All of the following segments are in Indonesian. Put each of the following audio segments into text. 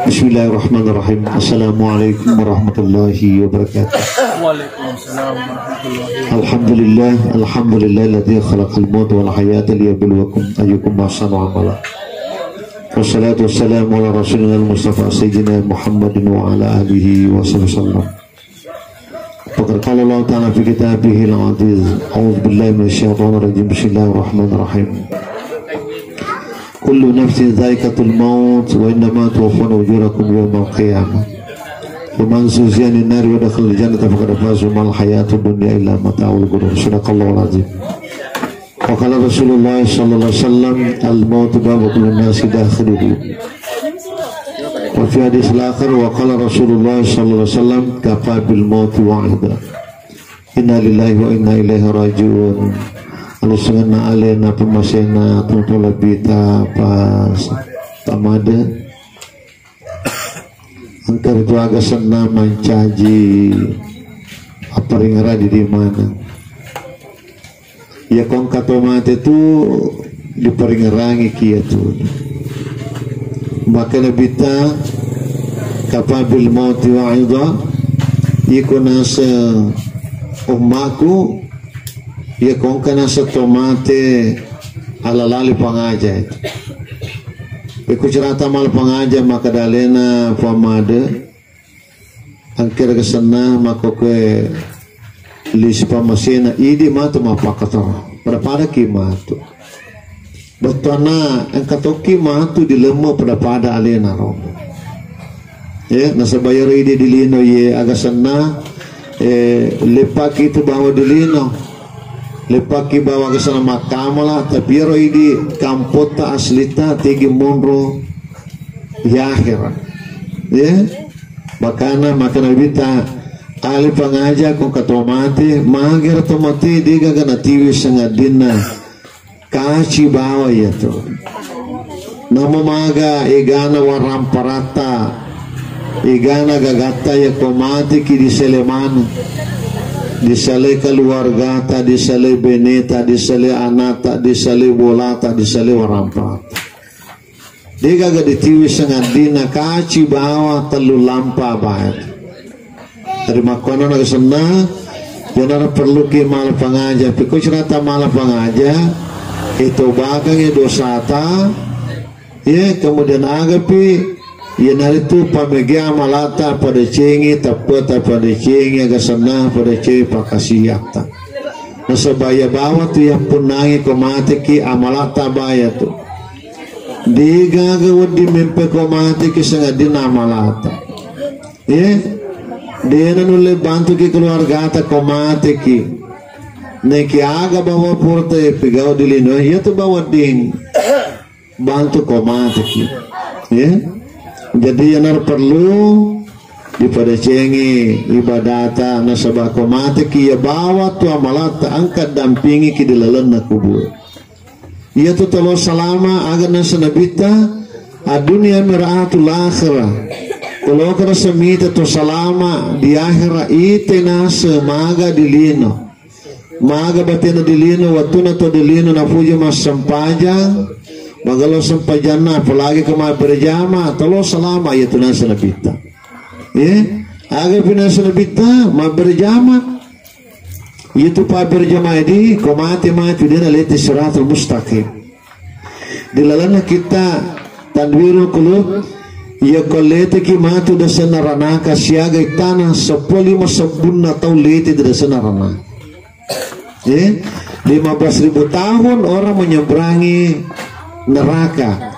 Bismillahirrahmanirrahim. Assalamualaikum warahmatullahi wabarakatuh. Waalaikumsalam warahmatullahi Alhamdulillah, alhamdulillahilladzi khalaqal mauta wal hayata liyabluwakum ayyukum ahsanu amala. Wassalatu wassalamu ala rasulina al-mustafa sayyidina Muhammadin wa ala alihi wa sallam. Faqad qala Allah ta'ala fi kitabihil aziz. A'udzu billahi minasyaitonir rajim. Bismillahirrahmanirrahim. Kullu nafsin dha'iqatul maut wa innama tuwaffawna ujurakum yawmal qiyamah. Faman zuhziya 'anil nari wa dakhala al-jannata faqad faza wa mal hayatud dunya illa mata'ul ghurur. Shadaqallahul azim. Wa qala Rasulullah sallallahu alaihi wasallam al-maut babu kulli nasi dakhiluhu. Wa fi hadis al-akhir wa qala Rasulullah sallallahu alaihi wasallam kafa bil maut wa'ida. Inna lillahi wa inna ilaihi raji'un. Alusana alena pemasena tuntula bita pas tamada angker itu agak senang mencaji apa ringara di mana ya kong katomate itu diperingerangi kia tu maka bita kapabil mauti wa'idha ikunasa ummaku ya kong kana sa tomate alalali pangaja itu. Iku cerita mal pangaja maka dalena pamade angker kesana maka ke lis pamasena idi matu mapakato pada kimatu. Betona angkatoki matu dilemo pada alena rom. Ya nasabayar idi dilino ye agasana lepak itu bawa dilino. Lepaki bawa ke sana makamala tapi roidi kampota aslita tegi monro ya akhirat ya makana bita ali pangaja kong katomate mager tomate diga gana tiwi sangadina kaci bawa ya to namo maga igana waramparata igana gagata ya komate ki di selemanu disale keluarga ta disale beneta disale anata disale bolata disale warampa diga ga ditiwi sangat dina kaci bawa telu lampa baet terima kono na kesana jangan perlu ki mal pangaja piko cerita mal pangaja itu bakang ya dosata ya kemudian agapi ya naritu pamegya malata pada cengi tapata pada cengi agak senang pada cengi pakasiyakta nasabaya bawa tu yang punangi komate ki amalata baya tu diga gawad di mimpe komate ki sangadina amalata ya dia nanule bantu ki keluarga ta komate ki neki aga bawa porte pegau dilino ya tu bawa ding bantu komate ki ya jadi yang perlu daripada cengi ibadata nasabah komate ki ya bawa tu amalata angkat dampingi ki dilalana kubur ia tu talo salama agar nasa nabita adunia miraatul akhirah kalau kena semita tu salama di akhirah ite nasa maga dilino maga batena dilino watuna to dilino na fuji mas sampajang magalo sampajana apalagi kema berjama talo salama ya tunan sanabita ya agar pina sanabita ma berjama itu pa berjama di komati mati dina leti siratul mustaqim dilalana kita tadwirul qulub ya kolete ki matu dasana ranaka siaga itana 15 sabunna tau leti dasana ranaka ya 15.000 tahun orang menyeberangi neraka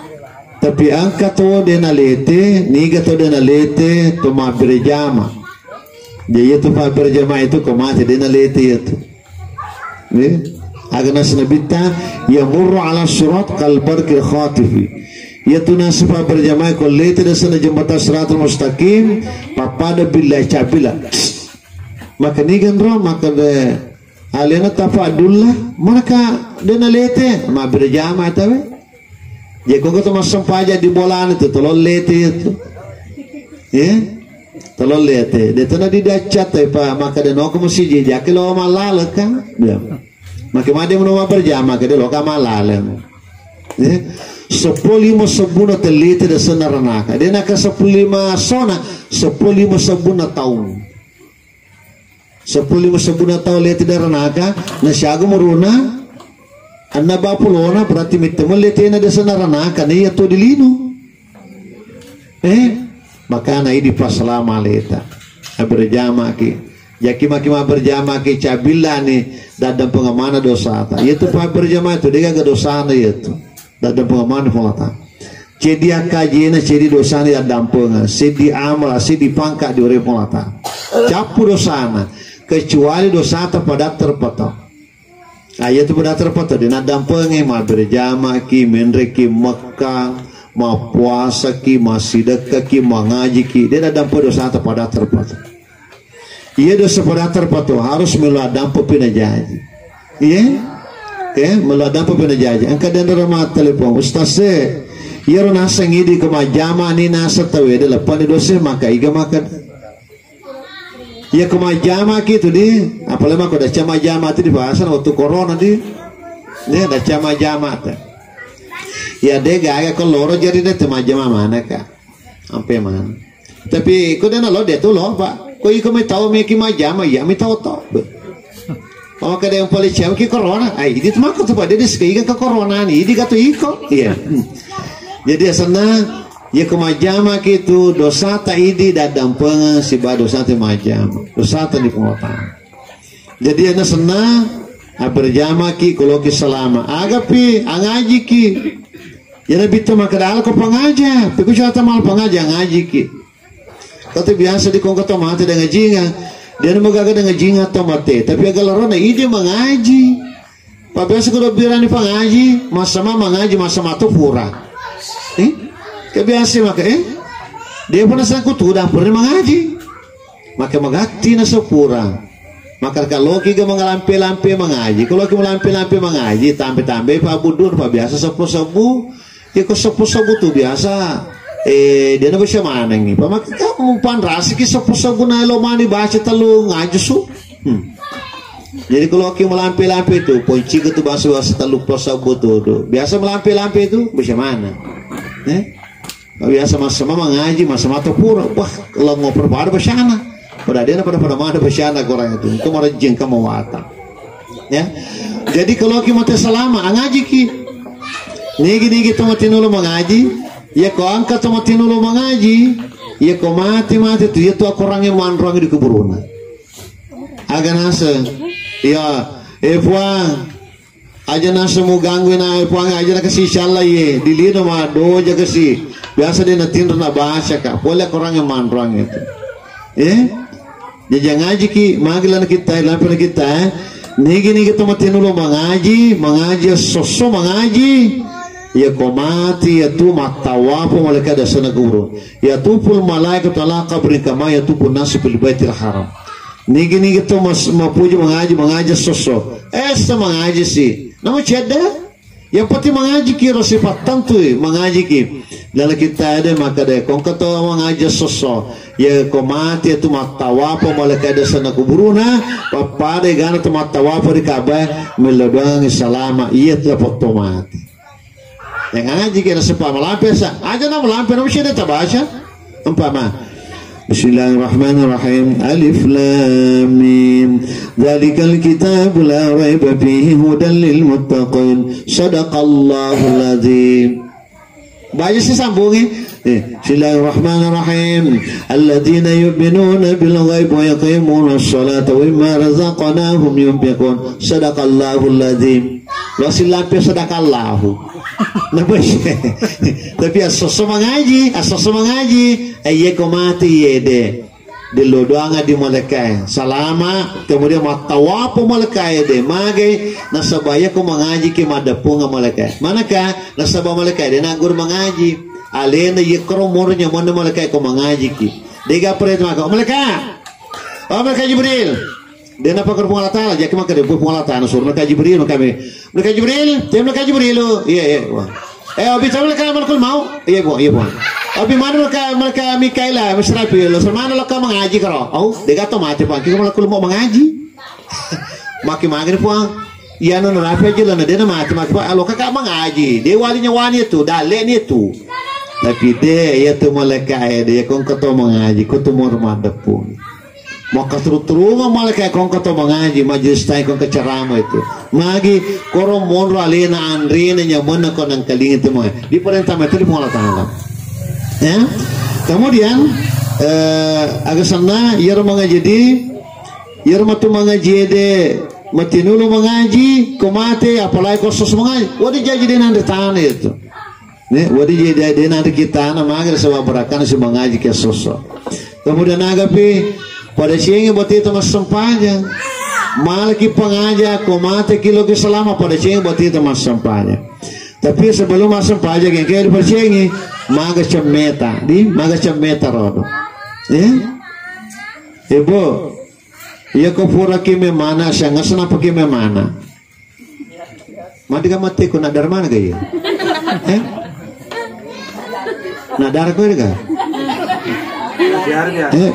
tapi angka to dena lete niga to dena lete to ma berjama dia itu pa berjama itu komate dena lete itu agana sanabita yamurru ala surat kal barqil khatifi yaitu nasfa berjama ko lete dasana jembatan siratul mustaqim papada billahi cabila maka nigan ro maka de alena tafadullah maka dena lete ma berjama tawe ya kok tu masam paja di bolan itu tolol lete itu ya tolol lete de tana di dacat pa maka de no ko masih je ke lo malala kan dia maka made mo berjama ke de lo ka malala ya 15 sabuna telite da senaranaka dia naka 15 sona 15 sabuna tahun 15 sabuna tahun lete da ranaka na syago muruna anna bapulona berarti mitemo lete na da senaranaka ne ya to dilino maka na idi paslama leta berjama ki jaki maki berjama ki cabilla ni dadam pengamana dosa ta yaitu pa berjama itu dia ga dosa na yaitu dadam pengamana fota cedi akajina cedi dosa ni dadam penga sedi amal sedi pangka di urip fota capu dosana kecuali dosa ta pada terpatok ayat pada terpatok di dadam penga ma berjama ki menreki Mekah ma puasa ki, ma sedekah ki, ma ngaji ki, dia ada dampak dosa pada terpatu. Ia dosa pada terpatu harus melalui dampak pina janji. Iya, melalui dampak pina janji. Angkat dan rumah telepon, Ustaz ia nasa ngidi kemajama ni nasa tahu dia lepas dosa maka iga makan. Ia kemajama gitu di, apalagi maka dah cama jama tu di bahasan waktu corona di, dia dah cama jama tu. Ya dega aga koloro jadi deh temajama mana kak, sampai mana? Tapi kau dah lo dia tu lo pak, kau ikut tahu meki majama ya mi tahu tahu. Oh kada yang paling cewek ki corona, ay ini tu mak tu pak dia sekian ke corona ni, ini kata ikut, iya. Jadi asana ya kemajama gitu dosa tak idi dadam pengen si dosa temajama, dosa tak di pengotan. Jadi ana sana berjama ki kalau ki selama, agapi angaji ki. Ya nabi tu maka dah ko pangaja, tapi kau cakap mal pangaja ngaji ki. Kau tu biasa di kongkot mati dengan jinga, dia nak mengaga dengan jinga atau mati. Tapi agak lorona ide mengaji. Pak biasa kau berani pangaji, masa mengaji masa matu pura. Kebiasa maka dia pun sangkut tu dah pernah mengaji, maka mengati nasa pura. Maka kalau kita mengalampi-lampi mengaji, kalau kita mengalampi-lampi mengaji, tambah-tambah Pak Budur, Pak biasa sepu-sepu. Ya kau sepu-sepu tu biasa dia nak baca mana ni pamak kamu pan rasi ki sepu-sepu na lo mani baca telu ngaji su jadi kalau kita melampi-lampi itu kunci ke tu bahasa telu sepu tu biasa melampi-lampi itu baca mana biasa masa mengaji masa mata pura wah kalau ngoper pada bersana pada dia pada mana bersana orang itu marah jengka mawata ya jadi kalau kita mati selama ngaji ki nigi tu mati nulu mengaji, ya kau angkat tu mati nulu mengaji, ya kau mati tu ya tu aku orang yang manrang di kuburan. Agak nasa, ya, puang, aja nasa mau gangguin puang aja nak kasih insyaallah ye, dilihat mah doja kasih, biasa dia natin rena bahasa kak, boleh orang yang manrang itu, jadi ngaji ki, magilan kita, lampiran kita, nigi tu mati nulu mengaji sosok mengaji. Ya komati ya tu matawapu malaikat dasana kubur ya tu pul malaikat ala qabri kama ya tu pun nasib fil baitil haram nigi tu mapuji mengaji sosok mengaji sih namun ceda yang penting mengaji kira sifat tentu mengaji ki lalu kita ada maka deh kong kata mengaji sosok ya komati ya tu matawapu malaikat dasana kuburuna pada gana tu matawapu di kabah melodang salama iya tu otomatis yang ngaji kira sepah melampir aja nak melampir mesti ada tabasha umpama Bismillahirrahmanirrahim Alif Lam Mim Dzalikal kitabul la raiba fihi hudan lil muttaqin Shadaqallahul azim baca sambungnya Bismillahirrahmanirrahim Alladzina yu'minuna bil ghaib wa yuqimuna as-salata wa mimma razaqnahum yunfiqun Shadaqallahul azim Rasul lampi sadakallahu tapi asoso mengaji aye komati yede dilo doanga di malakai salama kemudian matawapo malakai de magai nasabaya ko mengaji ke madapunga malakai manakah nasabah malakai de nagur mengaji alena yekro mornya mana malakai ko mengaji ki dega pret maka malakai Jibril dia nak pakai pengalatan aja kemana dia buat pengalatan suruh mereka Jibril mereka Jibril iya abi tahu mereka malakul mau iya bu abi mana mereka Mikaela Israfil mana mereka mengaji kalau dia kata mati pak kita malakul mau mengaji maki puang Iya non rapi aja lah, dia nama mati alo kakak mengaji, dia walinya wani itu, dalek ni itu. Tapi dia tu malaikat dia kong kata mengaji, kau tu mau rumah dapun. Maka terus malaikat kong kata mengaji, majlis tay kong kecerama itu. Magi korong monro alena andrina nyaman kau nang kaling itu mah. Di perintah itu di muala tangan. Ya. Kemudian agak sana ia mengaji di, ia tu mengaji de. Matinulu mengaji, komate, apalagi kosos mengaji. Wadi jadi dia nanti tanah itu. Nih, wadi jadi dia nanti kita nama agar sebab berakan si mengaji ke sosok. Kemudian agapi pada siangnya buat itu mas sempanya. Malaki pengaja, komate kilo ke selama pada siang buat itu mas sempanya. Tapi sebelum mas sempanya yang kaya di persiangi, maga cemeta, maga cemeta rodo. Ibu. Iya kau pura kime mana, saya nggak senang pakai mana. Mati kamu mati, kau nadar mana gaya? Nadar kau ini kah?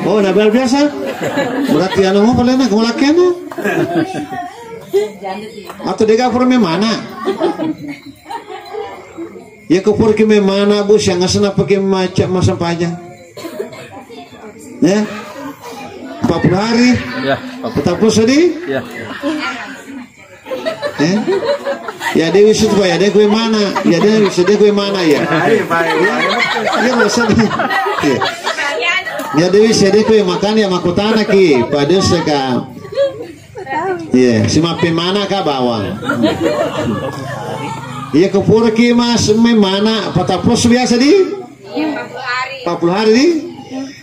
Oh nadar biasa. Berarti anu mau paling nak ngelakuin atau dia kau pura mana? Iya kau pura kime mana bu, saya nggak senang pakai macam masa pajang. 40 hari ya, tetap sedih ya. Ya Dewi situ ya Dewi kue mana ya Dewi sedih kue mana ya ya sedih ya Dewi sedih kue makan ya makutana ki pada seka ya si mape mana ka bawang ya kepura ki mas mana patapos biasa di 40 hari di.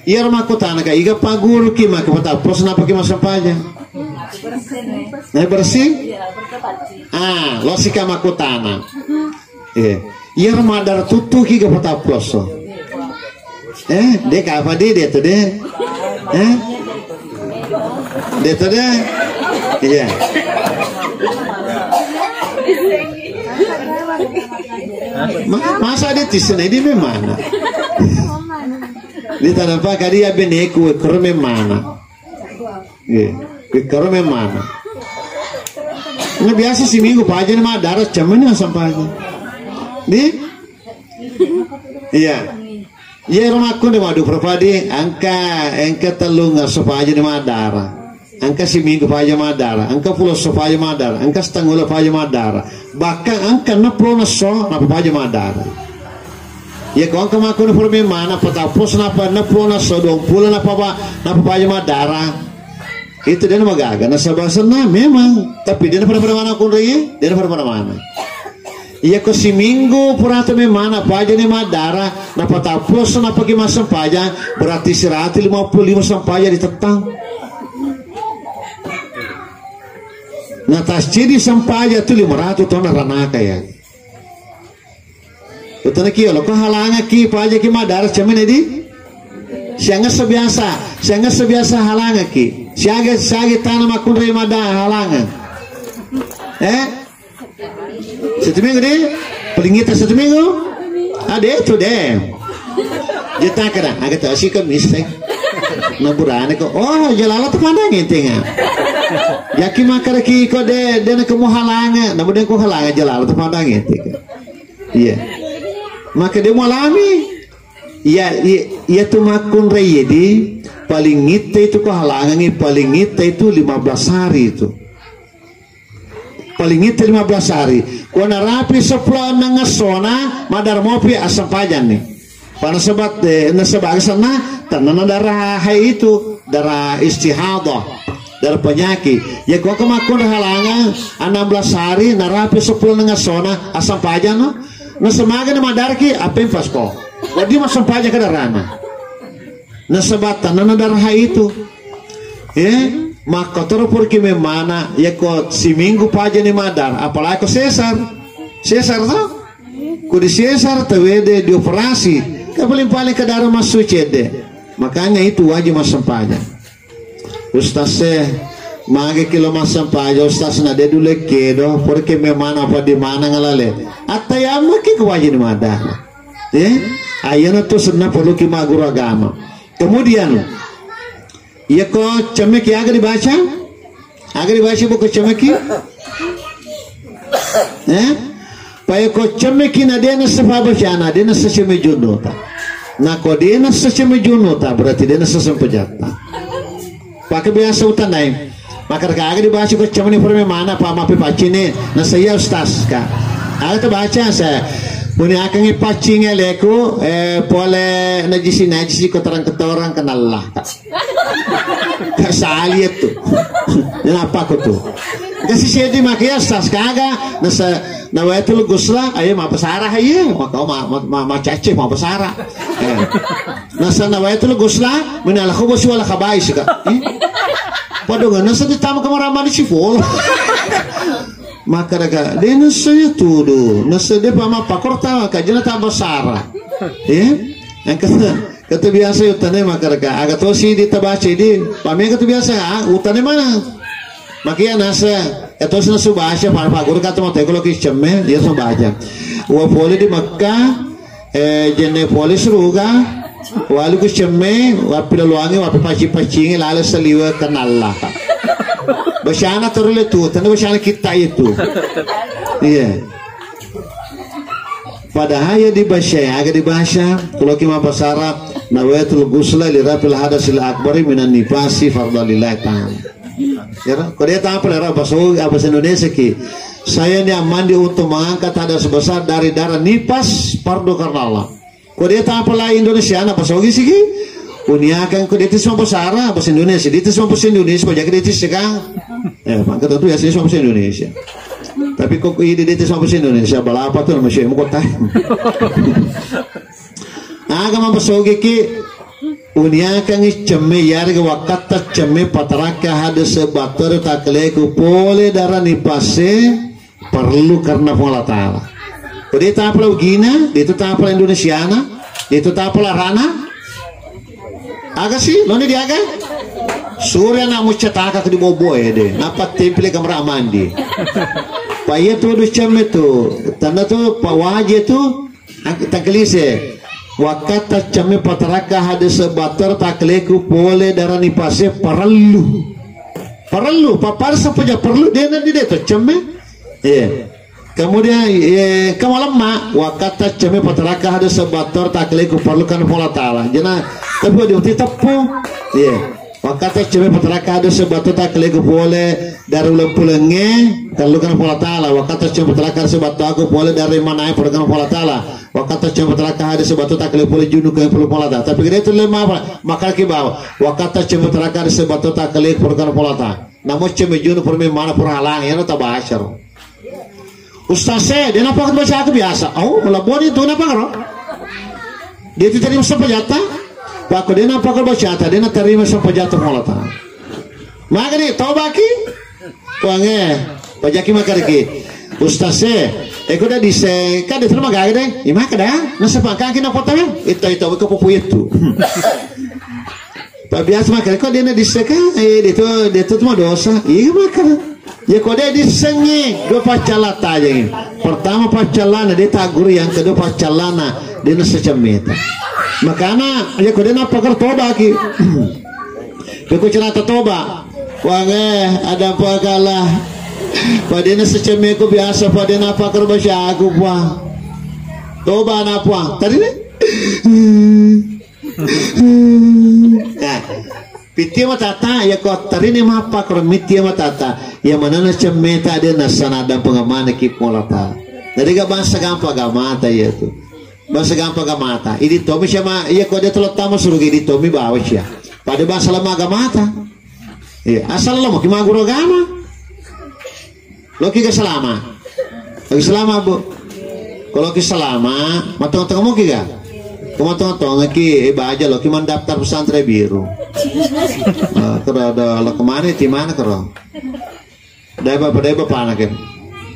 Iya rumah kota naga iga pagur kima kepata pos napa kima sampaja bersih lo si kama kotana iya rumah dar tutu ki kepata pos dek apa dia tuh deh dia tuh deh iya masa dia tisna ini memang di tanah apa kali ya beneku kerme mana, kerme mana. Ini biasa si minggu pagi ni mah darah cuman yang sampai iya, iya rumahku ni madu perpadi angka telung supaya ni mah darah, angka si minggu pagi mah darah, angka pulau supaya mah darah, angka setengah pagi mah darah, bahkan angka naplo naso napa pagi mah darah. Ya kau kemaku ni permi mana patapos napa naplo naso 20 napa pagi mah darah. Itu dia nama gaga nasa bahasa na memang, tapi dia pada mana kun rei, dia pada mana. Iya ko si minggu purato me mana paja ni mah darah napa tapos napa ki masam paja berarti 155 sampaja ditetang. Nah tas jadi sampaja tu 500 ton ranaka ya. Betul nak kio, kau halanga ki paja ki mah darah cemen edi. Sianga sebiasa halanga ki. Siaga tanah makun rei mah halanga. Satu minggu deh, paling kita 1 minggu. Ada itu deh. Jeta kada, agak tak sih kemistek. Naburane ko, oh jalala tu pandang intinya. Yakin makar ki ko de nak kamu halanga, namun dia ko halanga jalala tu pandang intinya. Iya. Maka dia malami ya tu makun rei di paling ngita itu ko halangan paling ngita itu 15 hari itu paling ngita 15 hari ko narapi sepuluh nangasona madar mopi asam pajan nih panasabat nasabag sana tanan darah hai itu darah istihadah darah penyakit ya ko kemakun halangan 16 hari narapi 10 nangasona asam pajan no nasamaga na madarki apem pasko wadi masampaja kada rana nasabatan na darah itu maka terpur ki memana ya ko si minggu paja ni madar apalagi ko Cesar to ko di Cesar tawede di operasi paling kadaro masucede makanya itu wajib masampaja ustaz mage kilo masampaja ustaz na de dule kedo porque memana apa di mana ngalale atayama ki kewajib madar ayana tu senna perlu ki maguru agama kemudian ya ko cemek ya agak dibaca buku cemeki Pai ko chemme kina dena sebab syana dena secheme junota. Nah ko dena secheme junota berarti dena sesempejata. Pakai biasa utanai. Maka kaga dibaca ko chemme forme mana pa mape pacine na saya ustaz ka. Aga to baca saya. Muni akan ipacing leku pole najisi ko terang ketorang kenal lah. Kasali itu. Kenapa ko tu? Kasi siya di makiasas kaga na wetul gusla ayo mapasara ayo ma cace mapasara nasa na wetul gusla minala ko bosi wala kabay sika padungan nasa di tama kamaraman si fol maka daga dena saya tudo nasa de pa mapakorta ka jena ta basara ang kata biasa utane maka daga aga to si di tabace di pamega to biasa utane mana Makia nasa ito sina subasya para paguro kato mo teko lokis chemme dia subasya wa poli di Makkah jenne poli suruga walu kus chemme wa pilaluangi wa paci lala saliwa kanalla basyana torle tu tanda basyana kita itu iya padahal ya di bahasa agak di bahasa kalau kima basara nawatul gusla li rafil hadasil akbari minan nifasi fardalillah ta'ala. Ya, kalau dia tahu apa bahasa Indonesia ki, saya ni mandi untuk mengangkat hadas besar dari darah nifas fardu karena Allah. Kalau dia tahu apa Indonesia, apa sogi sih ki? Unia kan kalau dia semua bahasa Indonesia, dia semua bahasa Indonesia, baca dia sekarang. Maka tentu ya semua bahasa Indonesia. Tapi kok ini dia semua bahasa Indonesia, balapa tuh masih mau kota. Agama bahasa sogi ki. Unia kan chemme yarga wakata chemme patraka hada sebatar takleku pole darah nipase perlu karena Allah Ta'ala. Dia tapla Ugina, dia tapla Indonesiana, dia tapla Rana. Aga sih, lo ni dia aga? Surya nak mucataka ke di boboe deh, napa temple kamera mandi. Paya tu do chemme tu, tanda tu pawaje tu, taklise. Wakata chame pataraka hadis batar takleku pole darah nipase perlu papar sapaja perlu dia nanti dia tu chame kemudian kemalam mak wakata chame pataraka hadis batar takleku perlu kan pola ta'ala jana tapi dia uti tepu wakata chame pataraka hadis batar takleku pole dari ulang pulangnya kalau kan pola ta'ala wakata chame pataraka hadis batar aku pole dari mana perlu kan pola ta'ala wakata cuma teraka ada sebatu tak boleh junuk yang perlu pola tapi kita itu lemah apa maka kibaw wakata cuma teraka ada sebatu tak perlu kan pola namun cuma junuk perlu mana perhalang ya nota bahasa ustaz saya dia apa baca aku biasa melabur itu apa karo dia itu terima sepajata pak dia apa baca dia terima sepajata pola maka ni tahu baki wange pajaki makariki ustaz saya dah dise kan diterima gaya deh imah kada nasa pangkang kina kota ya itu ke pupu itu pak biasa makan kok dia dise kan dia tu cuma dosa iya makan ya kok dia disengi dua pacalata aja pertama pacalana dia tagur yang kedua pacalana dia nasa cemeta makana ya kok dia napa toba ki kau cerita toba wange ada apa kalah padena seceme ko biasa padena apa kerbasya aku pa toba na pa tadi ni pitia matata ya ko tari ni mapa ko mitia matata ya manana ceme ta dia nasana dan pengamana ki polata dari ga bahasa gampang gamata ya tu bahasa gampang gamata ini tomi siya ya ko dia telot tama suruh ini tomi bawa siya pada bahasa lama gamata asal lo mau kimaguro gama Loki ke selama, lagi selama bu. Kalau ke selama, matang-matang kamu kira, matang-matang lagi aja loki mendaftar pesantren biru. Kalau ada lo kemana, di mana kalau? Dari bapak anak kan?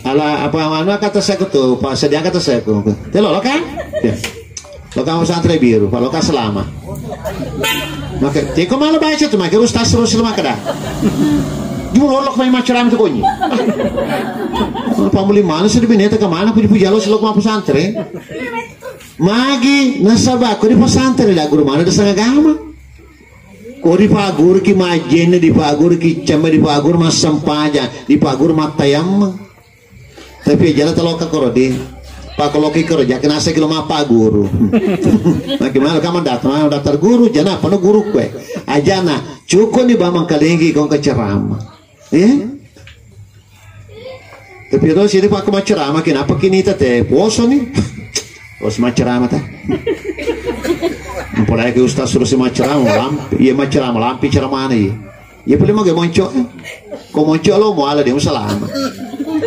Ala apa mana kata saya tu, pak sedang kata saya tu. Telo lo kan? Lo kamu pesantren biru, pak lo kan selama. Maka, teko malu baca tu, maka ustaz terus selama kada. Jumolok may macaram itu konyi. Pamuli mana sih di bineta kemana puji jalo silok ma pesantren. Magi nasaba ko di pesantren lah guru mana desa agama. Ko di pagur ki majen di pagur ki cema di pagur mas sampaja di pagur matayam. Tapi jana taloka korodi. Pak kalau kikor jakin asa kilo mapa guru. Bagaimana kamu datang daftar guru jana penuh guru kue. Ajana cukup nih bamang kalenggi kau ceramah. Ya. Tapi terus ini pak kau ceramah kenapa kini tete poso nih? Poso ceramah ta. Mulai ke ustaz suruh si ceramah lampi, iya ceramah lampi ceramah nih. Ya boleh mau moncok. Kau moncok lo mau ala dia selama.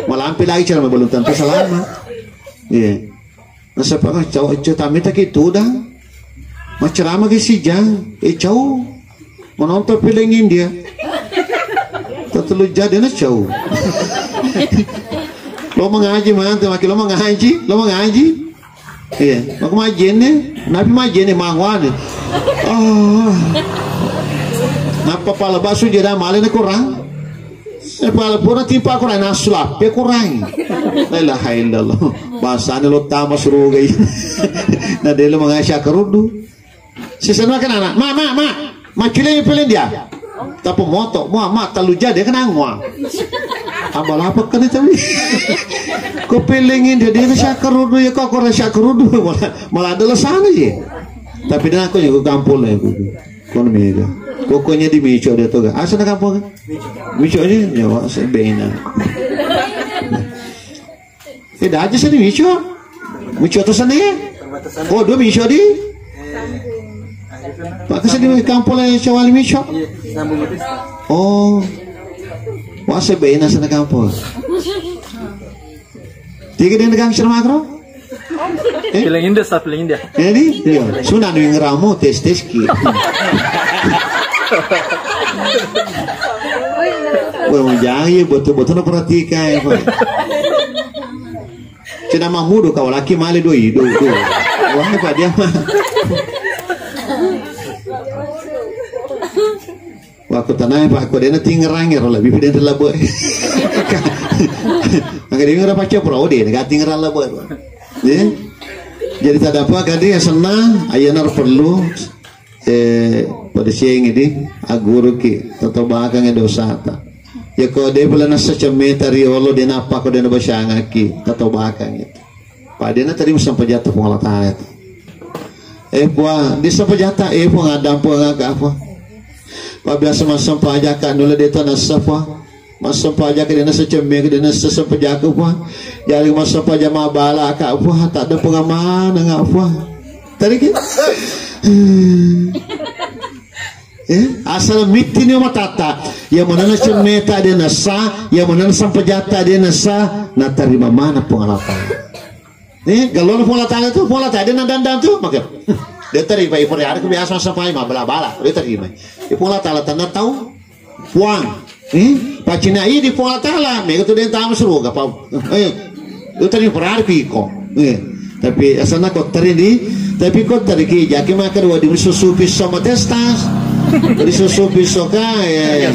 Mau lampi lagi ceramah belum tentu selama. Iya. Nasa pa ka cowok tami tak itu dah. Macerama ke si jang. Cowok menonton pilingin dia. Terlalu jadi na cowok. Lo mengaji mana? Makin lo mengaji. Iya. Aku majene. Nabi majene mangwan. Oh. Napa pala basu jadi malin kurang? Pala pura tipa kurang nasulap. Pe kurang. La ilaha illallah. Bahasanya lo tamas rugai. Nah dia lo mengasya kerudu. Sisanya kan anak. Ma pilih dia. Tapi moto, ma talu jadi kan angwa. Abal apa kan itu? Kau pilingin dia ngasya kerudu ya kok ngasya kerudu malah ada lesana je. Tapi dan aku juga kampung lah aku. Kau mega. Kokonya di mico dia tuh. Asal kampung kan? Mico aja nyawa sebena. Tidak aja sini mico tu sana ya. Oh dua mico di. Pak kesini kampung lah cawali mico. Oh, wah sebena sana kampung. Tiga dia negang sermakro. Pilingin dia, saat pilingin dia. Jadi, sunan wing ramu tes ki. Wah menjadi betul-betul perhatikan ya Pak. Cina mamudu kau laki mali doi. Wah Pak dia mah. Waktu tanah Pak kau dia nanti ngerangir lebih beda dari labu. Maka dia ngerapa cepro dia nggak tinggal labu. Jadi tak apa kadi senang ayanar perlu pada siang ini aguru ki atau bahkan dosa ta. Ya kau dia belum nasa cemetari Allah dia napa kau dia nabasanga ki atau bahkan itu. Padahal tadi sampai jatuh pengalatan itu. Puah di sampai jatuh puah ngadam puah ngagak apa. Pak biasa masam pajakan dulu dia tu nasa puah. Masam pajakan dia nasa cemek dia nasa sampai jatuh puah. Jadi masam pajak mabala kak puah tak ada pengaman ngak puah. Tadi kita. Asal miti ni matata yang mana cemeta dia nasa yang mana sampai jata dia nasa nak terima mana pengalaman galon pengalaman itu pengalaman dia nandan tu maka dia terima ipor hari kebiasaan sampai mabala bala dia terima pengalaman tanda tahu puang pacina ini di pengalaman mereka tu dia tahu seru apa dia terima per hari piko tapi asalnya kau terima tapi kau terima jadi makan wadi susu pisau matestas di susu pisau kaya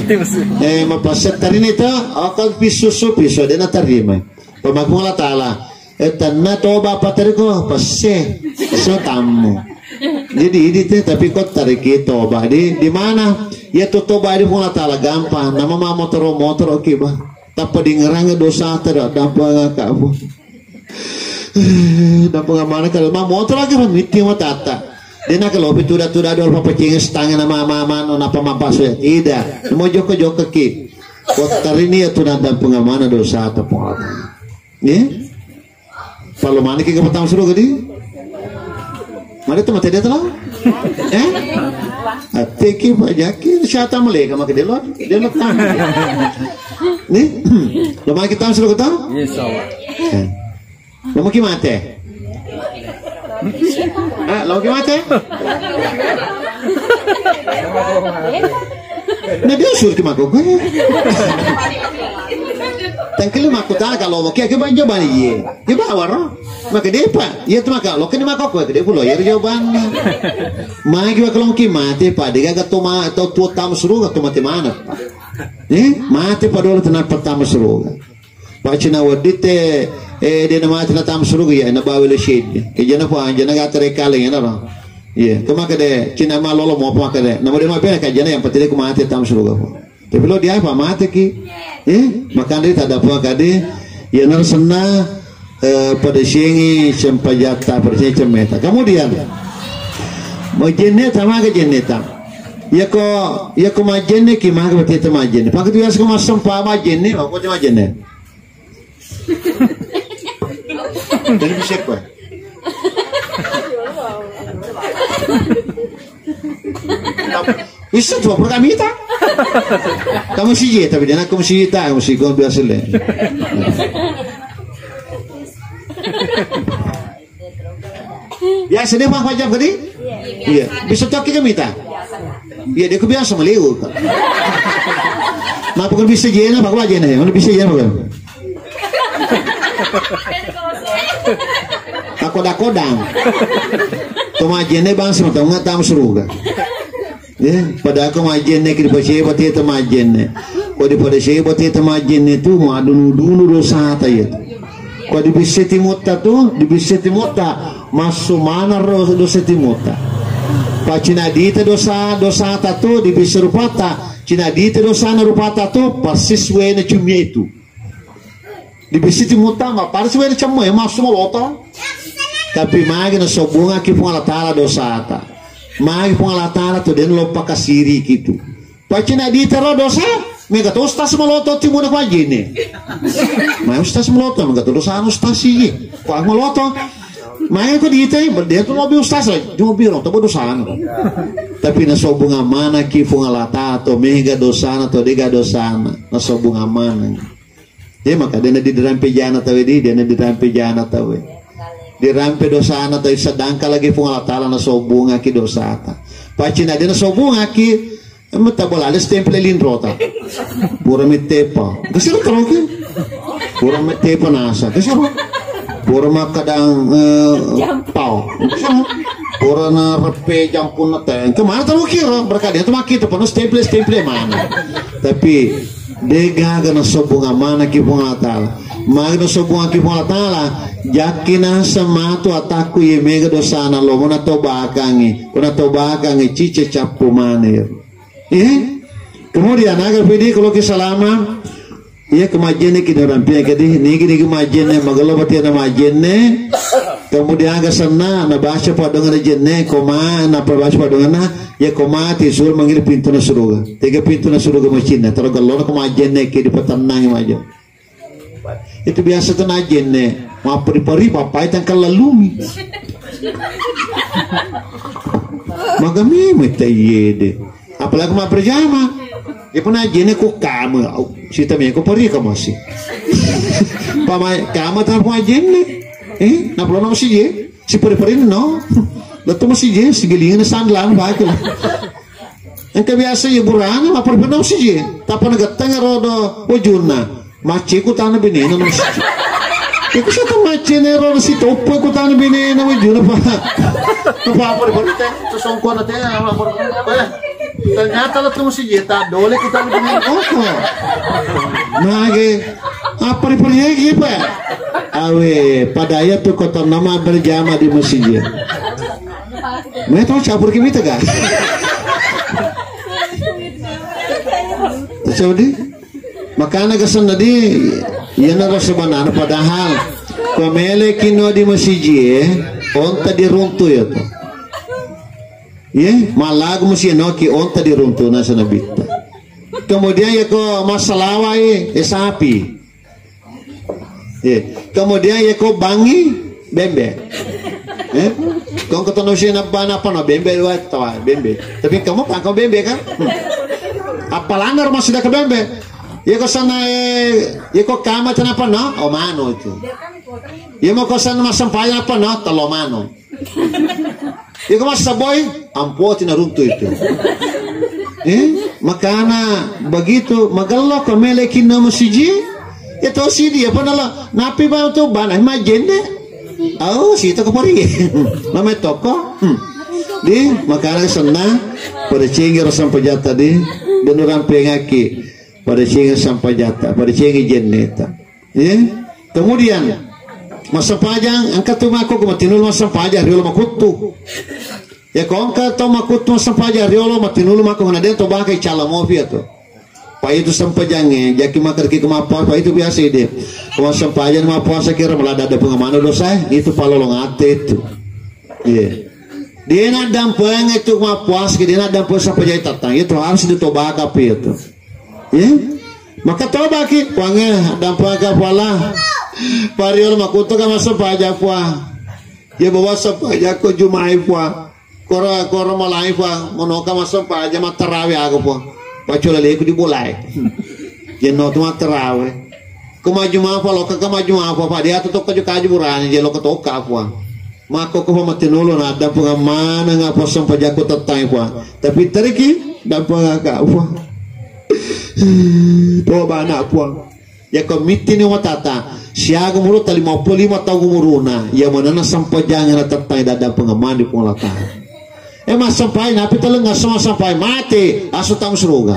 mapaset tarin itu akan susu pisau dia nak terima pemaku Allah Ta'ala tanah toba apa teriko pasti so tamu jadi ini tapi kau tarik toba di mana ya tu toba di Allah Ta'ala gampang nama motor oke bah tapi di ngerang dosa terhadap dampak kamu dampak mana kalau motor lagi miti matata. Dia nak kalau itu dah ada apa cingis tangan nama mama napa mampas ya tidak mau joko ki kotor ini itu ada pengamana dosa atau pengalaman ya kalau mana kita pertama suruh gadi mana tu mata dia telah teki pajaki siapa mereka mak dia letak nih lo mana kita suruh kita lo mau gimana lo gimana? Nah dia suruh kemana gue? Tangkil mak kota kalau oke ke banyak banyak ye, dia bawa roh, maka dia apa? Ia tu maka lo kena mak gue, dia pulau ya jawaban. Magi kalau mungkin mati pak, dia gak toma atau tua tamu suruh atau mati mana? Mati pada orang tenang pertama suruh. Pak Cina wadite dia nama tina tam suruh ya na bawel shade ke jana po anjana ga tere kale ya na ye kuma kade Cina ma lolo mo pa kade nama dia ma pe ka jana yang patile kuma ate tam suruh po tapi lo dia apa mate ki makan dia tak ada apa kade Ya narsana pada syengi sempajata pada syengi cemeta. Kemudian majeneta maga jeneta. Ya ko majenne ki maga beteta majenne. Pakai biasa ko masam pa majenne, apa je majenne? Dari bisa apa? Bisa tuh per kami tak? Kamu sih tapi dia nak kamu sih tak, kamu sih kau biasa le. Biasa dia mah wajib tadi? Iya. Bisa tak kita minta? Iya dia kebiasa meliu. Nah bukan bisa je na, pak wajib na, mana bisa je na bukan? Aku dah kodang. Tomajene bang semua tahu nggak tahu seruga. Ya, pada aku majene kiri pasir bati itu majene. Kau di pada saya bati itu majene tu mau dulu dosa tayat. Kau di bisa timota tu, di bisa timota masuk mana dosa timota. Pak Cina di itu dosa tu di bisa rupata. Cina di itu dosa rupata tu persis wena cumia itu. Di bisa timota mah persis wena cumia masuk malota. Tapi magi na sobunga ki pung alatala dosa ta. Magi pung alatala tu den lopa kasiri gitu. Pacina di tero dosa, mega to ustas maloto ti muna kwa jine. Mai ustas maloto mega to dosa ustas si. Kwa maloto. Mai ko di te dia tu mobil ustas la, jo biro to dosa. Tapi na sobunga mana ki pung alatala to mega dosa na to dega dosa na sobunga mana. Dia maka dena di rampe jana tawe dia na di rampe jana tawe. Di rampe dosa na tayo sadangka lagi pung alatala na sobunga ki dosa ta. Pacina din na sobunga ki metabolales temple linrota. Pura mitepa. Gasiro taroki. Pura mitepa nasa. Gasiro. Pura makadang pau. Gasiro. Pura na repe jampun na tayo. Kemana taroki ro? Berkali itu makita penuh temple mana. Tapi degaga na sobunga mana ki pung alatala. Magno sobunga ki pung alatala. Yakina sama tu ataku ye mega dosana lo mona tobakangi cice capu manir. Kemudian agar pedi kalau kisalama ya kemajene kita rampia kedi nigi majene magalo batia na majene. Kemudian agar sana na baca padongan jenne koma na perbaca padongan ya koma tisul manggil pintu na suruga. Tiga pintu na suruga macina taruh galon kemajene kedi patanang majo. Itu biasa tu najen ne, mau peri-peri papai tangkal lalumi. Magami metayede. Apalagi mau berjama. Dia pun najen ne ku kamu, si tamnya ku peri kamu masih. Pamai kamu tak mau najen ne. Nak pulang masih je, si peri-peri no. Lalu masih je, si gilingan sandlang baik lah. Yang kebiasa ya burana, mau peri-peri masih je. Tapi nak tengah rodo wujudna. Maci ku tanah binena masih. Iku satu maci nero si topo ku tanah binena wujud apa berita sesongkon nanti apa ternyata lah tuh masih jeta dole ku tanah binena kok. Nage apa pergi apa? Awe padaya tuh kota nama berjama di masjid. Mereka tahu campur kita kan? Saudi. Makanya kesan tadi ya nara sebenarnya padahal kamele kino di masjid onta di runtuh ya tuh ya malag masih noki onta di runtuh nasa nabita kemudian ya ko masalah sapi ya kemudian ya ko bangi bembe kau ketemu si apa no bembe luat tawa bembe tapi kamu pangkau bembe kan apalangar masih dah ke bembe. Ya kau sana, ya kau kama kenapa no? Oh mano itu. Ya mau kau sana masam payah apa no? Talo mano. Ya kau masam boy, amputin runtuh itu. Makana begitu, magallo kau melekin nama siji, ya tahu si dia apa nala, napi bau tu banah majende. Oh si itu kau pergi, nama toko. Di makana sana pada cengir sampai jatuh di, dan orang pengaki. Pada cengir sampai jata, pada cengir jeneta. Kemudian masa pajang angkat tu maku kumatinul masa pajang riolo makutu. Ya kau angkat tu makutu masa pajang riolo matinul maku hana dia tu bakai cala mofi tu. pa itu sampajangnya jaki makar ki kemapa pa itu biasa dia kuma sampajan ma puasa kira melada ada pengamano dosa itu palolong ate itu dia nak dampeng itu ma puas dia nak dampeng sampajai tatang itu harus ditobak apa itu maka toba ki wange dampeng ka pala pariol makuto ka masampaja puah ya bawa sampaja ko jumai puah kora malai puah monoka masampaja matarawi aku puah pacola leku dibulai jeno tu matarawi kumaju apa lo kamaju apa dia tu toka kaju burani je lo toka apa mako ko matinolo na ada pengamana ngapa sampaja ko tatai puah tapi teriki dampeng ka puah toba na puah ya komiti ni watata siaga muru tali 55 tahun umuruna ya manana sampajangan na tatai dada pengaman di punglata mas sampai napi talang semua sampai mati asu tam suruga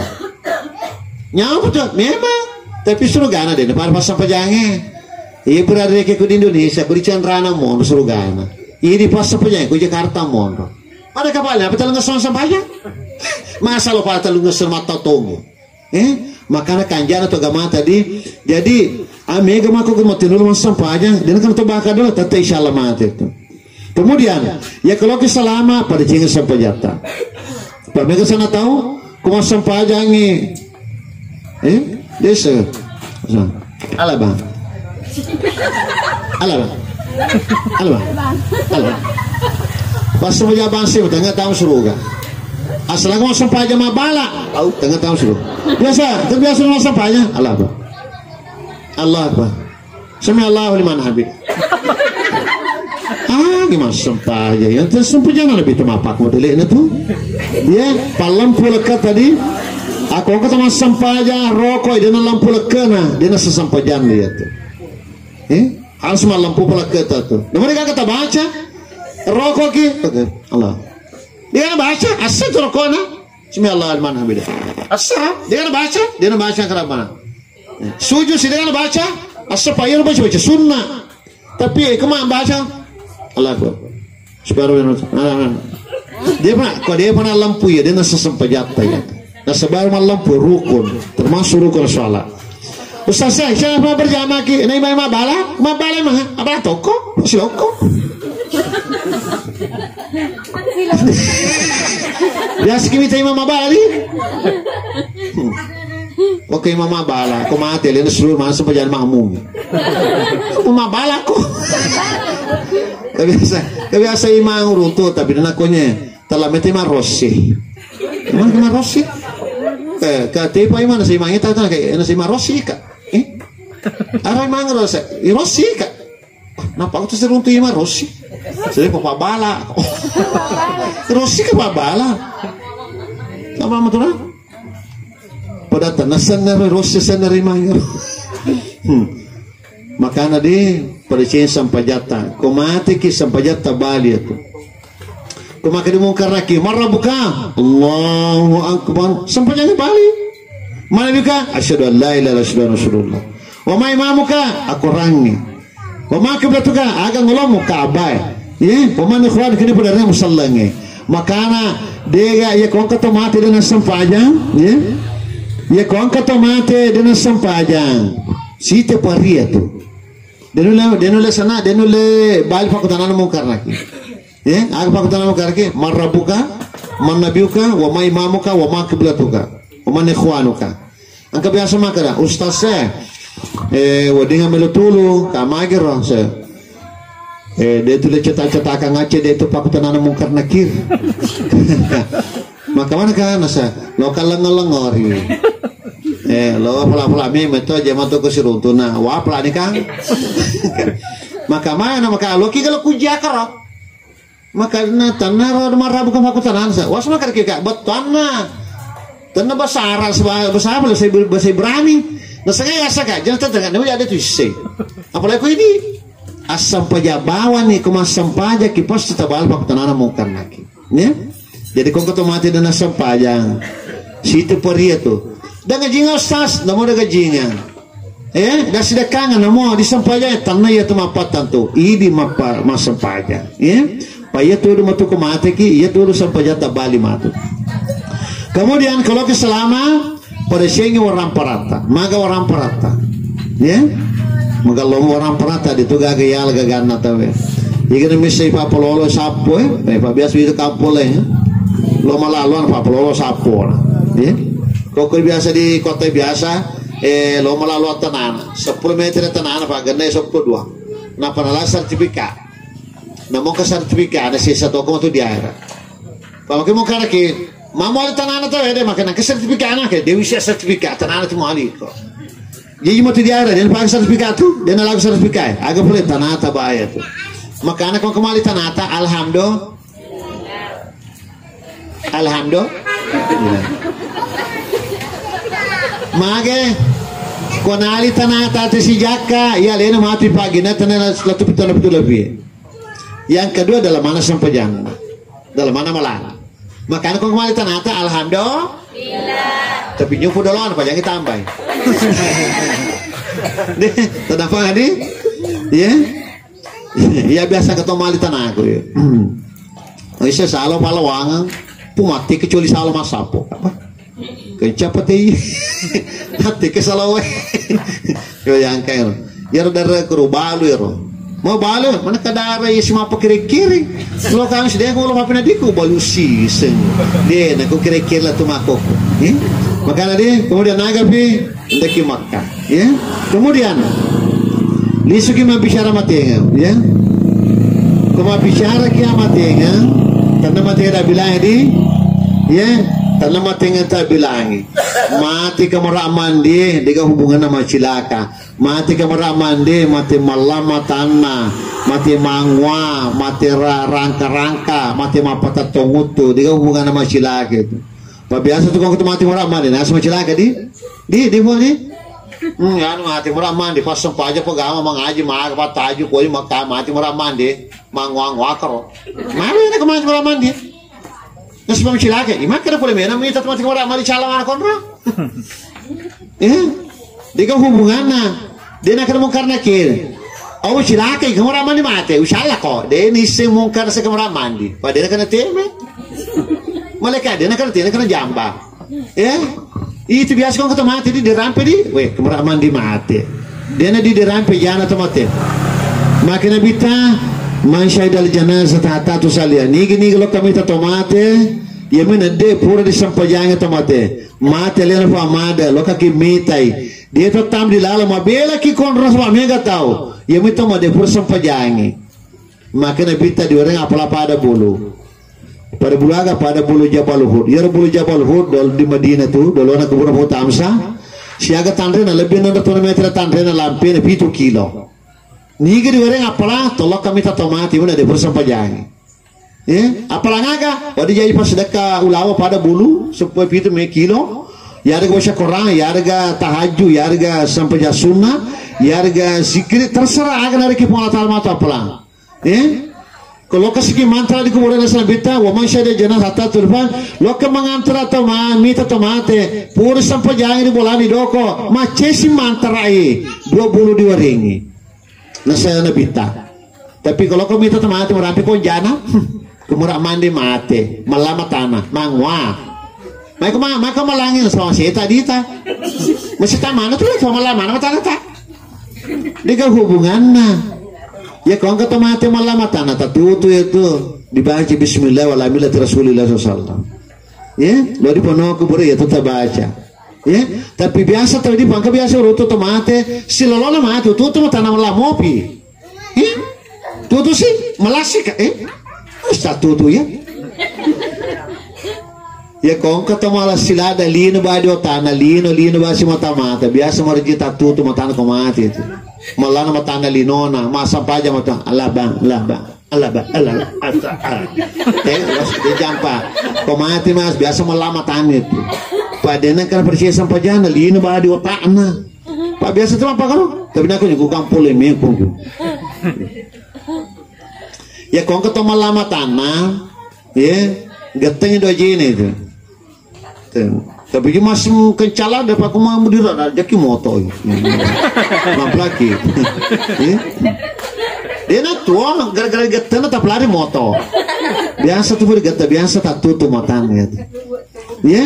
nyampe tuh memang tapi suruga na deh para pas sampajangnya iya berada di Indonesia ku di Candrana mon suruga na iya di pas sampajangnya ku Jakarta mon ada kapalnya napi talang semua sampainya masa lo para talang semua tautongo makanya kanjana atau gama tadi jadi amega mako kumatinul mas sampainya dan kan to baka dulu tata insyaallah mati itu. Kemudian ya kalau keselama pada jenga sampajata pak mega sana tahu kuma sampajangi desa alaba pas saja bangsi tengah tahu suruga asal aku sampaja mabala tahu tengah tahu suruh biasa terbiasa mas sampainya Allah apa sami Allahu liman habib gimana sampaja ya terus sampajana lebih temapak modelnya tuh ya lampu lekat tadi aku ketemu sampaja rokok dia lampu lekana dia sesampajan dia tuh harus lampu lekat tuh mereka kata baca rokok ki Allah dia baca asal tuh rokoknya sami Allah liman habib asal dia baca kenapa sujud sih dia baca asal payah baca sunnah tapi kemana baca Allah separuh dia pernah lampu ya dia nasa sampajata ya nasa baru lampu rukun termasuk rukun sholat Ustaz saya pernah berjamaah ki ini mabala mah apa toko siloko biasa kita imam mabala ni oke imam mabala ko mati lena seluruh masa sampajan makmum mabala ko kebiasa imang runtuh tapi dan akunya telah meti marosi emang marosi kata apa imang nasi imangnya tahu kayak nasi marosi kak arah imang rosi kak kenapa aku tuh runtuh imang rosi jadi papa bala rosi ke papa bala apa maksudnya pada tanah senar rosi senar imang makanya di percaya sampajata komati ki sampajata bali itu komaki di mungkar lagi marah buka Allahu akbar sampajanya bali mana buka asyhadu an la ilaha illallah wa ma imamuka aku rangi wa ma kiblatuka aga ngolomu ka'bah ya wa man ikhwan kini pada musallange makana dia ya kon kato mati dengan sampajang ya kon kato mati dengan sampajang site paria tu denule sana denule bal fakutana mungkar lagi aga fakutana mungkar lagi marabuka man nabiuka wa ma imamuka wa ma qiblatuka wa man ikhwanuka angka biasa makara ustaz wadinga melutulu kamagir se dia tu cetak-cetak ngace dia tu fakutana mungkar nakir maka mana kan nasa lokal lengor lo pula mi meto aja matu ke siruntuna wa pula ni kang maka mana maka lo ki kalau kujakar maka na tanah marah bukan fakutanan sa was maka kika betana tanah basara besar bahasa Ibrani nah saya saka jangan tengah dia ada tu say apalagi ku ini asam pajabawan ni kumas sampaja ki pos tabal fakutanan mungkar lagi ya jadi kau ketemu mati dan asam pajang situ peria tu dan ngajinga ustaz namo daga jinga da sida kangan namo di sampaja tanah ya temapatan tu idi mapa masampaja pa ya tu matu ko mate ki ya tu sampaja tabali matu kemudian kalau keselama pada sengi orang parata maga orang parata ya maga lomo orang parata di tu gaga yal gaga natawe igana misai pa pololo sapo pa biasa itu kapole lo malalon pa pololo sapo ya kok biasa di kota biasa lo malalon tanana 10 meter tanana pa ganai 10 na panala sertifikat na mo ka sertifikat na sisa dokumento di aira pa mo kana ke mamo ali tanana to ede makana ke sertifikat na ke dewi sertifikat tanana tu mali ko jadi mo ti di aira den pa sertifikat tu den lagu sertifikat aga pole tanata baya tu makana kung kemali tanata alhamdulillah mage konali tanata te si jakka ya lena mati pagi na tanana selatu pitana betul lebih yang kedua dalam mana sampajang dalam mana malang makana kung kemali tanata alhamdulillah tapi nyufu doloan apa jangan tambah deh tadapa nih ya ya biasa ketemu mali tanah aku ya isa salo palawang pumati kecuali salo masapo apa kecepati hati kesalawe yo yang kayak ya dari kerubalu ya mau balu mana kadara ya semua kiri-kiri lo kan sudah kalau apa nadiku balu sisen dia nak kiri-kiri lah tu makok makanya dia kemudian nagapi ndaki Makkah ya kemudian lisuki mabicara matenga ya kuma bicara kia matenga tanah matenga bilang di ya tanah matenga tak bilangi mati kamera mandi dengan hubungan sama cilaka mati kamera mandi mati malam tanah mati mangwa mati rangka-rangka mati mapata tongutu dengan hubungan sama cilaka itu pak biasa tuh kalau mati kamera mandi nah sama cilaka di mana anu mati murah mandi pas sempat aja pegama mengaji mak apa taju koi maka mati murah mandi mangwang wakaro mana ini kemana murah mandi nasi pam cilaka imak kada boleh mana minta mati murah mandi calang anak konra dia hubungannya dia nak kena mungkar nakir oh cilaka murah mandi mati usahlah kok dia ni semungkar sekamurah mandi pada dia kena teme mereka dia nak kena jamba itu biasa kau ketemu mati di derampe di, weh kemurah mandi mati. Dia di derampe jana tomate. Makanya bita man syahidal janazah tahta salia. Nigi lo kami tomate. Ya mana de pura di sampajangnya tomate. Mate lena fa amada lo kaki mitai. Dia tu tam di lala mabela ki konras wa mega tahu. Ya mita made pura sampajangi. Makanya bita di orang apala pada bulu. Pada bulaga pada bulu Jabal Uhud ya bulu Jabal Uhud di Madinah tu dolo nak kubur Abu Tamsa siaga tanrena lebih nanda 2 meter tanrena lampe 7 kilo nigi di orang apala tolok kami tatomati mana de persampajangi apala ngaga wadi jadi pas sedekah ulawa pada bulu supaya 7 kilo yarga baca Quran yarga tahajud yarga sampai sunnah yarga zikir terserah agar hari kipon atal mata apala kalau kasih mantra di kuburan asal bita, waman syada jenazah hatta turfan, loka mengantar atau mita tomate, pura sampai jangan di bola di doko, macesi mantra 20 diwaringi, nasa na bita. Tapi kalau kau minta tomate merampi kau jana, kemurah mandi mate, malama tanah, mangwa. Maka malangin sama saya tadi ta, masih tamana tuh sama malama tanah ta, dengan hubungannya. Ya kau kata mati malam tanah tatutu itu dibaca Bismillah walhamdulillah Rasulullah SAW. Ya, lo di pono kubur ya tetap baca. Ya, tapi biasa tadi bangka biasa rutu tomate silolona mati tutu tanah malam mopi. Tutu sih melasik satu tu ya. Ya kau kata malah silada lino badio tanah lino basi mata mata biasa marji tatutu mata tanah kau mati itu. Malah nama tanda linona masa paja mata Allah bang di jampa komati mas biasa melama tanit padena kan persia sampai jana lino ba di otakna pak biasa tu apa kalau tapi aku juga kampul ini aku ya kau ketemu lama tanah ya getengnya 2 jini itu tapi dia masih kencala dapat aku mau dirada jadi moto laki dia nak tua gara-gara getah tetap lari moto biasa tuh bergeta biasa tak tutup matanya ya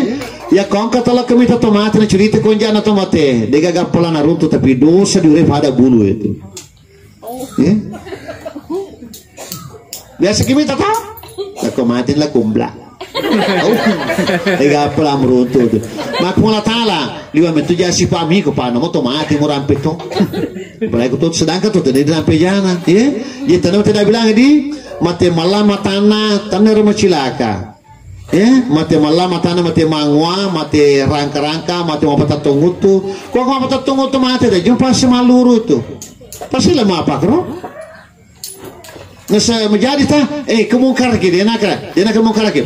Ya kong katala kami tomate na cerita konjana tomate. Dega gampala na runtuh tapi dosa diurep ada bulu itu. Ya? Biasa kami tahu. Aku mati lah kumbla. Dega gampala meruntuh tu. Mak mula tala. Liwa metu jasi pami ko paano mo tomate mo rampet to. Baik tu sedangkan tu tadi rampe jana. Ya? Ya tanam tidak bilang di mate malam matana tanah rumah cilaka. Ya, mate malam matana mate mangwa, mate rangka-rangka, mate mau patatunggu tu. Kau mau patatunggu tu mate dah, jumpa semaluru tu. Pasti lama apa kro? Nasa menjadi ta, kemungkar lagi dia nak kemungkar lagi.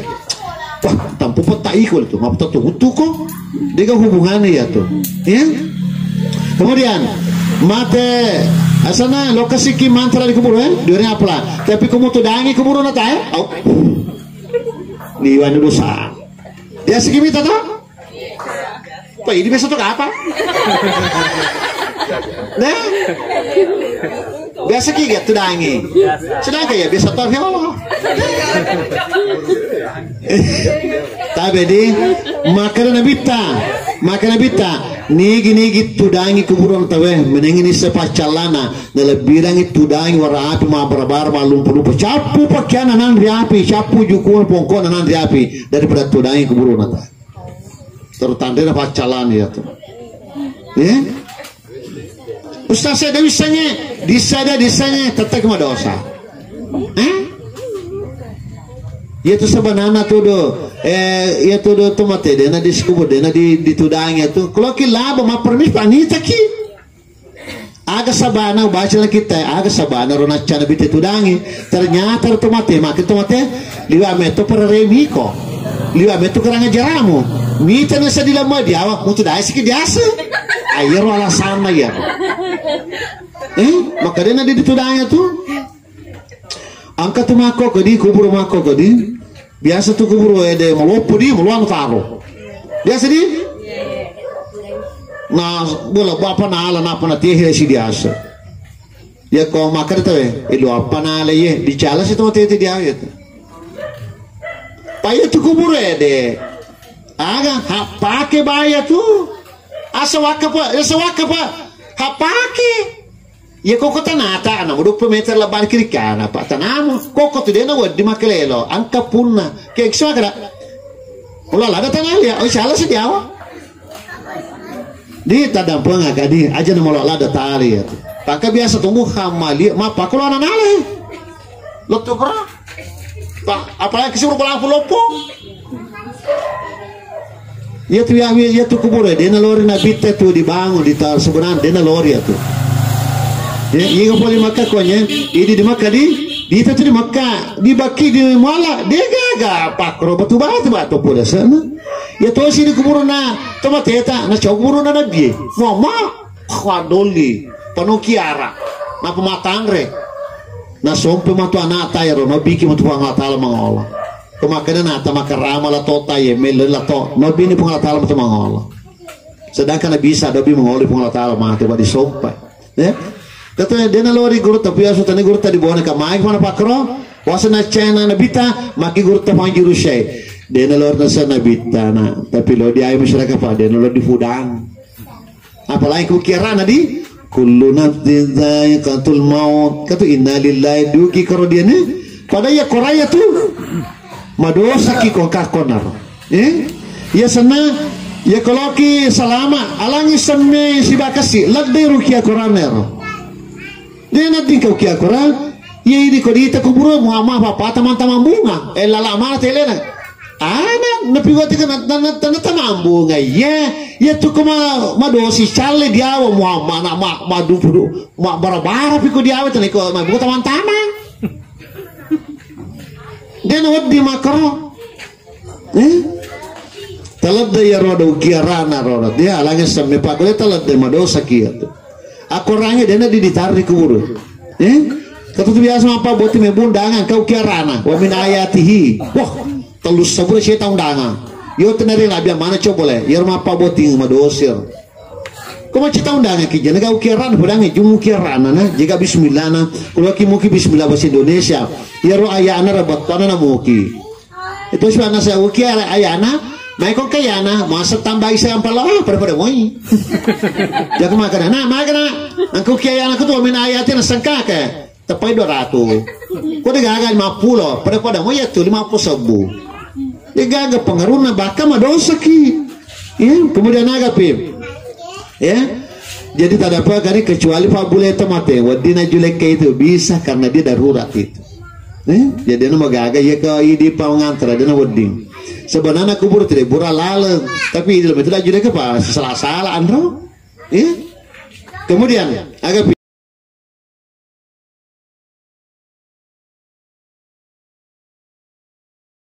Wah, tampu tak ikut tu, mau patatunggu tu kok. Dia hubungannya ya tu. Ya. Kemudian mate asana lokasi ki mantra di kubur dia apa lah. Tapi kamu tu dangi kubur nata Liwan dosa. Dia segini tahu? Pak ini besok tu apa? Nah, biasa kigat tu dangi. Sedangkan ya biasa tahu ya Allah. Tapi di makanan bita. Nigi tu dangi kuburan tawe menengini sepacalana nalabirang itu dangi wara api ma barabar malum puluh capu pakaian nan riapi capu jukun pongkon nan riapi daripada tu dangi kuburan ta tertanda pacalan ya tu Ustaz saya disanya tetap kema dosa ya tu sebenarnya tu do ya tu do tomate dena di kubur dena di tudangnya tu kalau kita ma permis panita ki aga sabana baca kita aga sabana rona cana bite tudangi ternyata tomate ma tomate liwa meto per remiko liwa meto keranga jaramu mita na sa dilama dia awak mutu dai sikit biasa air wala sama ya maka dena di tudangnya tu angkat mako kodi kubur mako kodi biasa tu kubur ede malopo di muluan taro biasa di na bola bapa na ala na pana tihe si biasa ya ko makar tu ilu apa na ala ye di chala si tu tete dia ya tu paya tu kubur ede aga hapake baya tu asa wakapa hapake ya koko tanata ana mo 2 meter la bar kirikana pa tanamo koko tu dena wadi makelelo angka punna ke kiswa kada ulah lada tanali ya o sala si diawa di tadampang agadi aja na mo lada tali ya paka biasa tunggu hamali ma pa kulo ana nale lo tu kra pa apalagi suruh pulang pulopo ya tu kubur dena lori na bitte tu dibangun di tar sebenarnya dena lori ya tu ಈಗ ಪೋಲಿ ಮಕ್ಕ ಕೊನೆ ಇದು di Makkah di itu di Makkah di baki di mala dia gaga pakro batu pula sana ya to sini kuburuna toma teta na kuburuna na dia mama khadoli panokiara na pematangre na sompe matu anata ya no biki matu pangatala mangola kemakana na tamakarama la tota ye melela to no bini pangatala matu mangola sedangkan bisa dobi mangoli pangatala mate ba di sompe ya Kata dena lori guru tapi asu tani guru tadi bawa ka maik mana pakro wasana chena na bita maki guru ta manjiru shay dena lori na sana bita na tapi lo dia masyarakat pa dena lori di fudang apalagi ku kira na di kullu nafsin dha'iqatul maut kata inna lillahi duki karo dia ne pada ya koraya tu madosa ki ko ka konar ya sana ya kalau ki salama alangi samme sibakasi ladde rukia koranero dia nanti kau kia koran ya ini kau diita kubur muama papa teman-teman bunga lama telena ana napi wati kan teman bunga ya tu kuma madosi chale dia muama na madu ma bara piku dia wati ko ma buku teman-teman dia nawat di makro talad ya roda ukirana roda dia alangnya sampai pakule talad de madosa kia tu aku orangnya dena ditarik kubur kata tu biasa apa buat undangan kau kirana wa min ayatihi wah telus sabur saya tahu undangan yo tenari labi mana coba boleh ya apa buat madosir kau macam tahu undangan kijana kau kirana undangan jumu kirana na jika bismillah na kalau kimuki bismillah bahasa Indonesia ya ro ayana rabat tanah na muki itu sebenarnya saya ukir ayana Mai kok kaya na, masa tambah isa ang pala, pada mo Jago makan na, angko kaya na ko to minayatin na sangka ka. Tapay 200. Kung nagagal 50, pada mo ya to 50,000. Nagagal pengaruh na baka madosa ki. Ya, kemudian nagapim. Ya. Jadi tak ada apa kali kecuali Pak Bule itu mati. Wadina julek itu bisa karena dia darurat itu. Jadi dia magaga ya ke di pangantar dia wading. Sebenarnya kubur tidak burah lalang, tapi dalam itu julek apa salah-salah andro. Ya. Kemudian agak